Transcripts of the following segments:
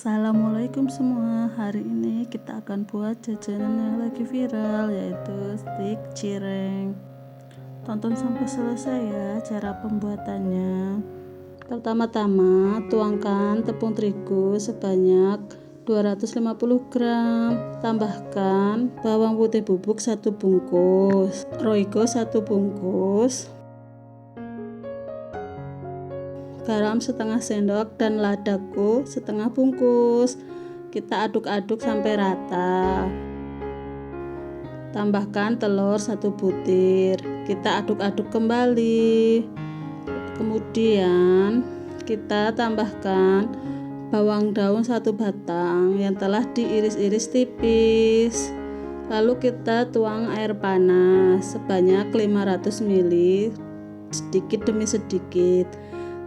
Assalamualaikum semua. Hari ini kita akan buat jajanan yang lagi viral, yaitu stik cireng. Tonton sampai selesai ya cara pembuatannya. Pertama-tama tuangkan tepung terigu sebanyak 250 gram. Tambahkan bawang putih bubuk 1 bungkus, roiko 1 bungkus, garam setengah sendok, dan ladaku setengah bungkus. Kita aduk-aduk sampai rata. Tambahkan telur 1 butir. Kita aduk-aduk kembali. Kemudian kita tambahkan bawang daun 1 batang yang telah diiris-iris tipis. Lalu kita tuang air panas sebanyak 500 ml, sedikit demi sedikit.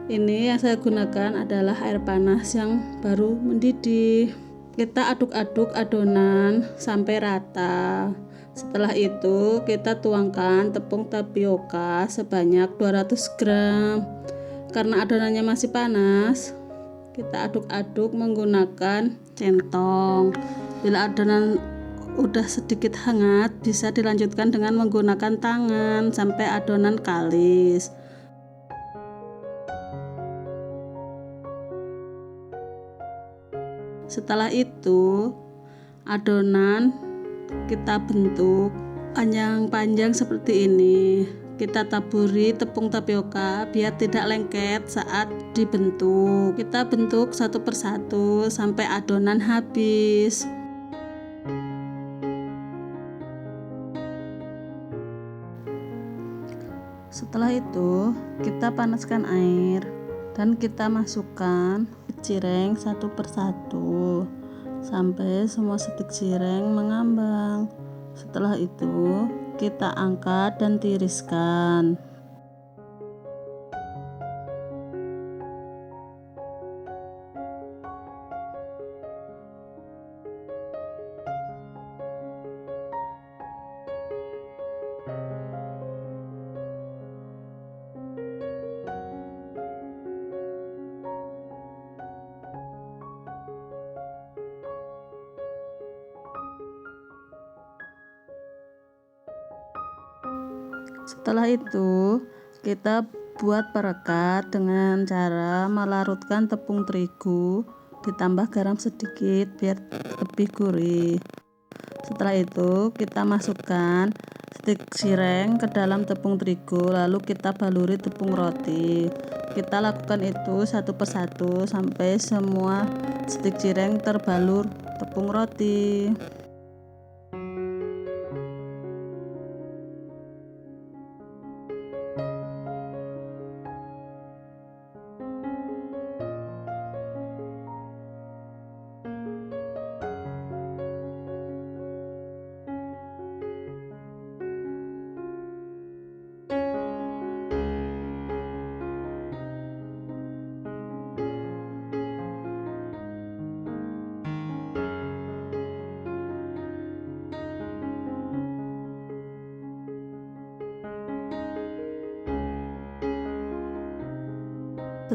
Ini yang saya gunakan adalah air panas yang baru mendidih. Kita aduk-aduk adonan sampai rata. Setelah itu kita tuangkan tepung tapioka sebanyak 200 gram. Karena adonannya masih panas, kita aduk-aduk menggunakan centong. Bila adonan udah sedikit hangat, bisa dilanjutkan dengan menggunakan tangan sampai adonan kalis. Setelah itu adonan kita bentuk panjang-panjang seperti ini. Kita taburi tepung tapioka biar tidak lengket saat dibentuk. Kita bentuk satu persatu sampai adonan habis. Setelah itu kita panaskan air dan kita masukkan cireng satu persatu sampai semua stik cireng mengambang. Setelah itu kita angkat dan tiriskan. Setelah itu kita buat perekat dengan cara melarutkan tepung terigu ditambah garam sedikit biar lebih gurih. Setelah itu kita masukkan stik cireng ke dalam tepung terigu, lalu kita baluri tepung roti. Kita lakukan itu satu persatu sampai semua stik cireng terbalur tepung roti.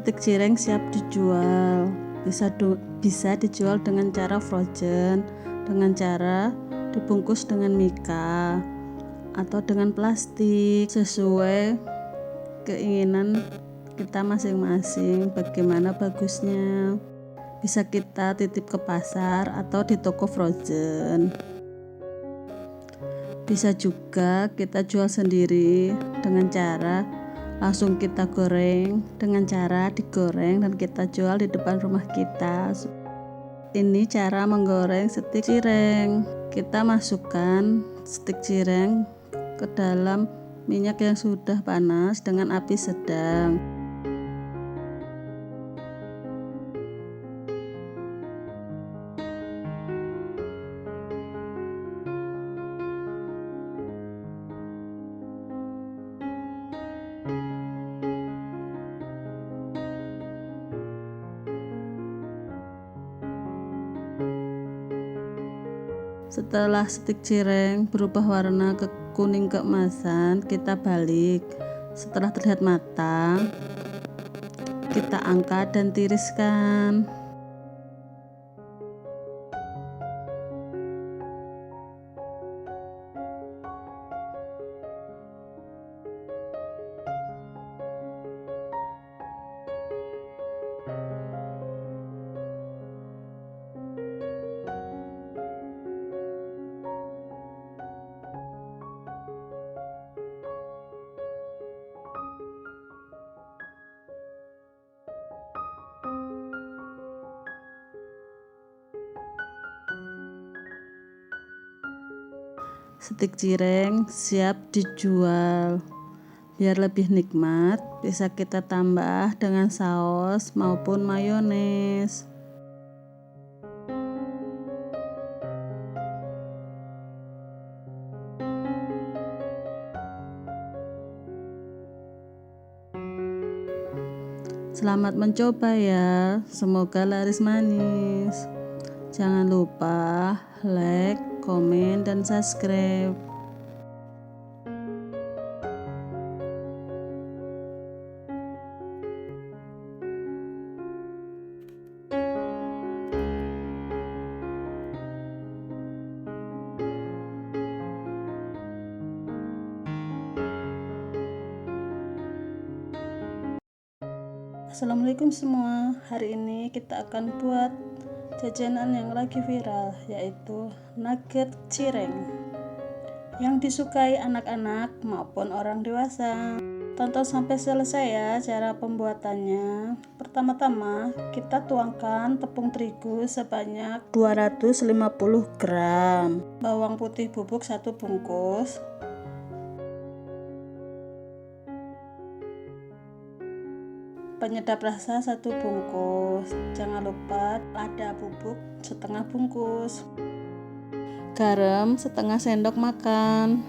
Stik cireng siap dijual. Bisa dijual dengan cara frozen, dengan cara dibungkus dengan mika atau dengan plastik, sesuai keinginan kita masing-masing bagaimana bagusnya. Bisa kita titip ke pasar atau di toko frozen. Bisa juga kita jual sendiri dengan cara langsung kita goreng, dengan cara digoreng dan kita jual di depan rumah kita. Ini cara menggoreng stik cireng. Kita masukkan stik cireng ke dalam minyak yang sudah panas dengan api sedang. Setelah stik cireng berubah warna ke kuning keemasan, kita balik. Setelah terlihat matang, kita angkat dan tiriskan. stik cireng siap dijual. Biar lebih nikmat, bisa kita tambah dengan saus maupun mayones. Selamat mencoba ya, semoga laris manis. Jangan lupa like, komen, dan subscribe. Assalamualaikum semua. Hari ini kita akan buat jajanan yang lagi viral, yaitu nugget cireng yang disukai anak-anak maupun orang dewasa. Tonton sampai selesai ya cara pembuatannya. Pertama-tama kita tuangkan tepung terigu sebanyak 250 gram, bawang putih bubuk 1 bungkus, penyedap rasa 1 bungkus, jangan lupa lada bubuk setengah bungkus, garam setengah sendok makan.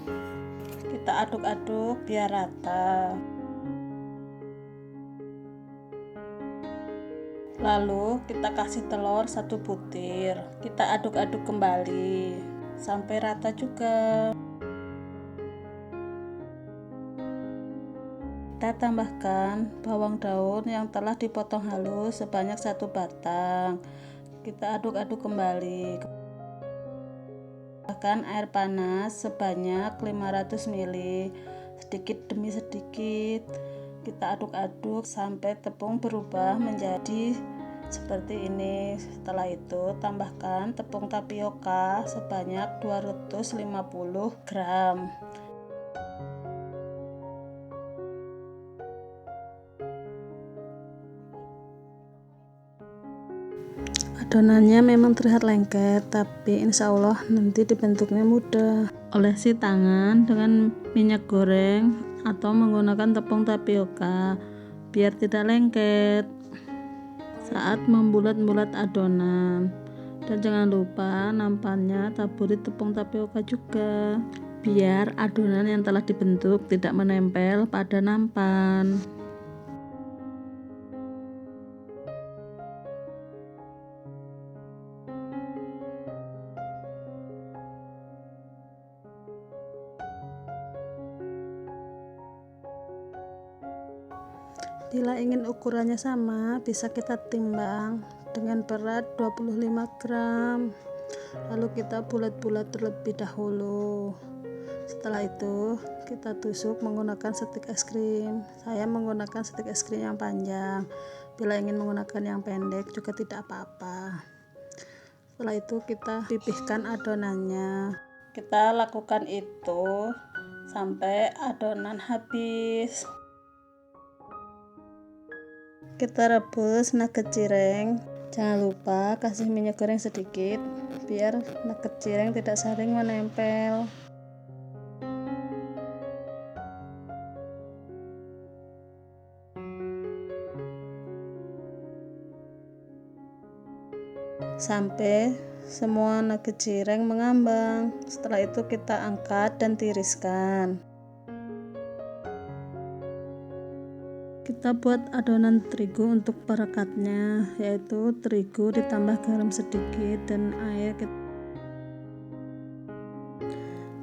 Kita aduk-aduk biar rata. Lalu kita kasih telur 1 butir, kita aduk-aduk kembali sampai rata juga. Kita tambahkan bawang daun yang telah dipotong halus sebanyak 1 batang. Kita aduk-aduk kembali. Tambahkan air panas sebanyak 500 ml, sedikit demi sedikit. Kita aduk-aduk sampai tepung berubah menjadi seperti ini. Setelah itu tambahkan tepung tapioka sebanyak 250 gram. Adonannya memang terlihat lengket, tapi insya Allah nanti dibentuknya mudah. Olesi tangan dengan minyak goreng atau menggunakan tepung tapioka biar tidak lengket saat membulat-bulat adonan. Dan jangan lupa nampannya taburi tepung tapioka juga, biar adonan yang telah dibentuk tidak menempel pada nampan. Bila ingin ukurannya sama, bisa kita timbang dengan berat 25 gram. Lalu kita bulat-bulat terlebih dahulu. Setelah itu kita tusuk menggunakan stik es krim. Saya menggunakan stik es krim yang panjang. Bila ingin menggunakan yang pendek juga tidak apa-apa. Setelah itu kita pipihkan adonannya. Kita lakukan itu sampai adonan habis. Kita rebus nugget cireng. Jangan lupa kasih minyak goreng sedikit biar nugget cireng tidak saling menempel. Sampai semua nugget cireng mengambang. Setelah itu kita angkat dan tiriskan. Kita buat adonan terigu untuk perekatnya, yaitu terigu ditambah garam sedikit dan air.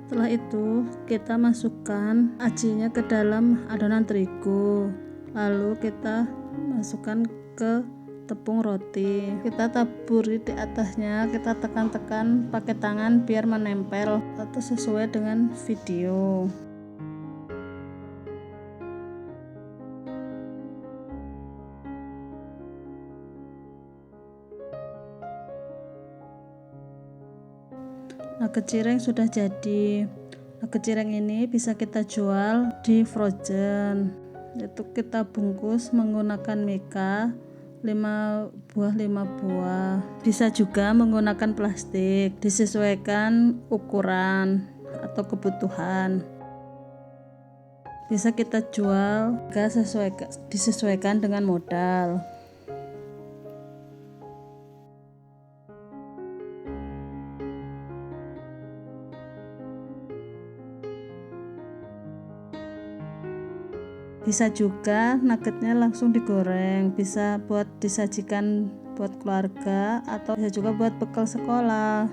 Setelah itu kita masukkan acinya ke dalam adonan terigu, lalu kita masukkan ke tepung roti. Kita taburi di atasnya, kita tekan-tekan pakai tangan biar menempel atau sesuai dengan video. Nugget cireng sudah jadi. Nugget cireng ini bisa kita jual di frozen. Itu kita bungkus menggunakan mika 5 buah. Bisa juga menggunakan plastik, disesuaikan ukuran atau kebutuhan. Bisa kita jual disesuaikan dengan modal. Bisa juga nuggetnya langsung digoreng, bisa buat disajikan buat keluarga atau bisa juga buat bekal sekolah.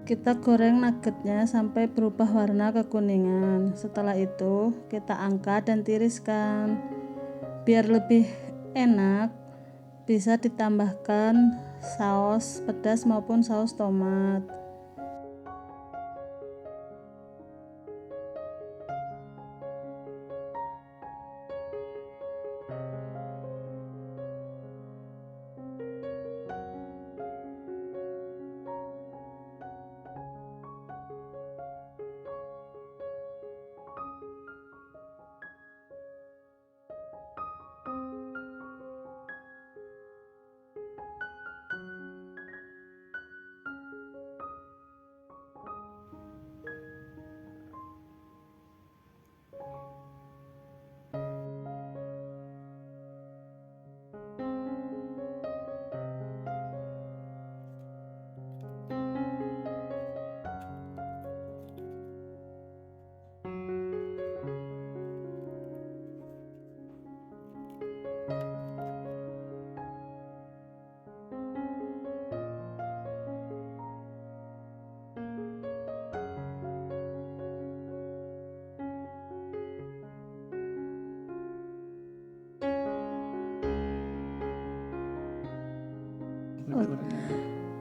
Kita goreng nuggetnya sampai berubah warna kekuningan. Setelah itu kita angkat dan tiriskan. Biar lebih enak, bisa ditambahkan saus pedas maupun saus tomat.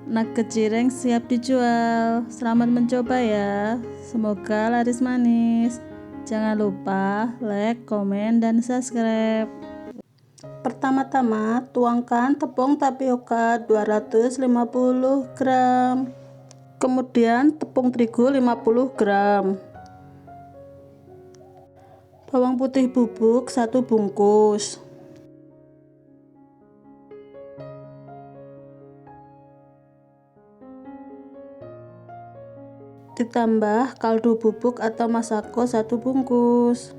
Nugget cireng siap dijual. Selamat mencoba ya. Semoga laris manis. Jangan lupa like, komen, dan subscribe. Pertama-tama tuangkan tepung tapioka 250 gram. Kemudian tepung terigu 50 gram. Bawang putih bubuk 1 bungkus. Ditambah kaldu bubuk atau masako 1 bungkus.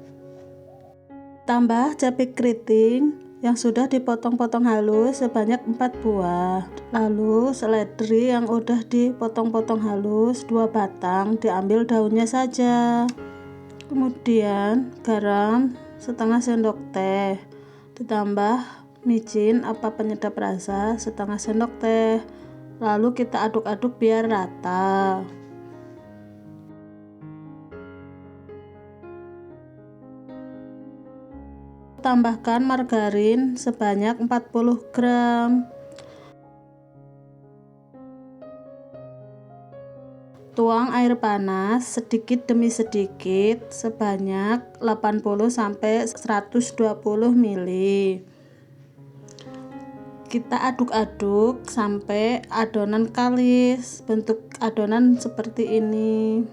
Tambah cabai keriting yang sudah dipotong-potong halus sebanyak 4 buah. Lalu seledri yang udah dipotong-potong halus 2 batang, diambil daunnya saja. Kemudian garam setengah sendok teh, ditambah micin apa penyedap rasa setengah sendok teh. Lalu kita aduk-aduk biar rata. Tambahkan margarin sebanyak 40 gram. Tuang air panas sedikit demi sedikit sebanyak 80 sampai 120 ml. Kita aduk-aduk sampai adonan kalis, bentuk adonan seperti ini.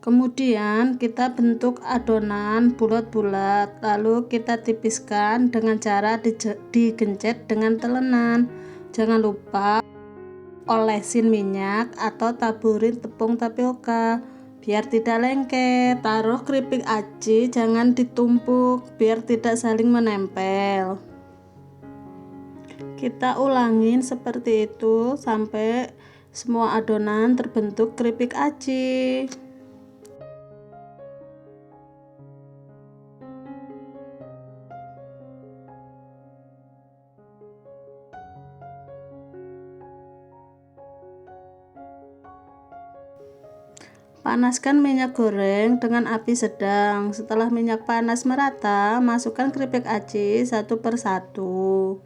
Kemudian kita bentuk adonan bulat-bulat, lalu kita tipiskan dengan cara digencet dengan telenan. Jangan lupa olesin minyak atau taburin tepung tapioka biar tidak lengket. Taruh keripik aci, jangan ditumpuk biar tidak saling menempel. Kita ulangin seperti itu sampai semua adonan terbentuk keripik aci. Panaskan minyak goreng dengan api sedang. Setelah minyak panas merata, masukkan keripik aci satu per satu.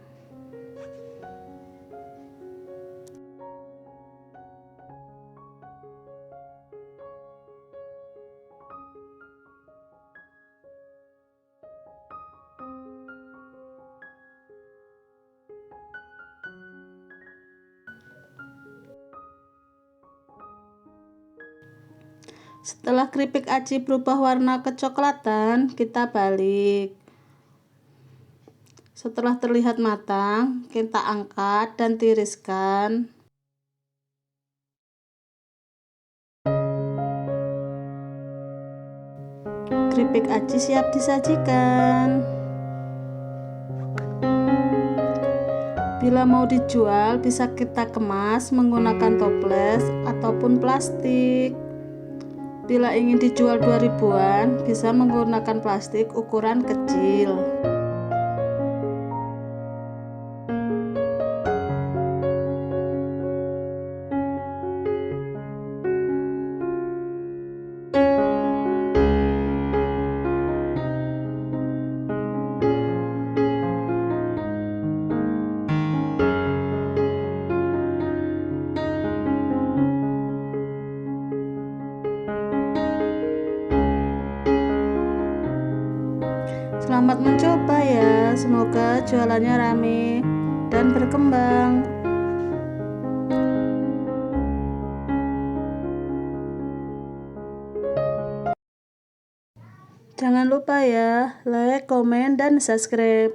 Setelah keripik aci berubah warna kecoklatan, kita balik. Setelah terlihat matang, kita angkat dan tiriskan. Keripik aci siap disajikan. Bila mau dijual, bisa kita kemas menggunakan toples ataupun plastik. Bila ingin dijual 2000-an, bisa menggunakan plastik ukuran kecil. Selamat mencoba ya, semoga jualannya rame dan berkembang. Jangan lupa ya, like, komen, dan subscribe.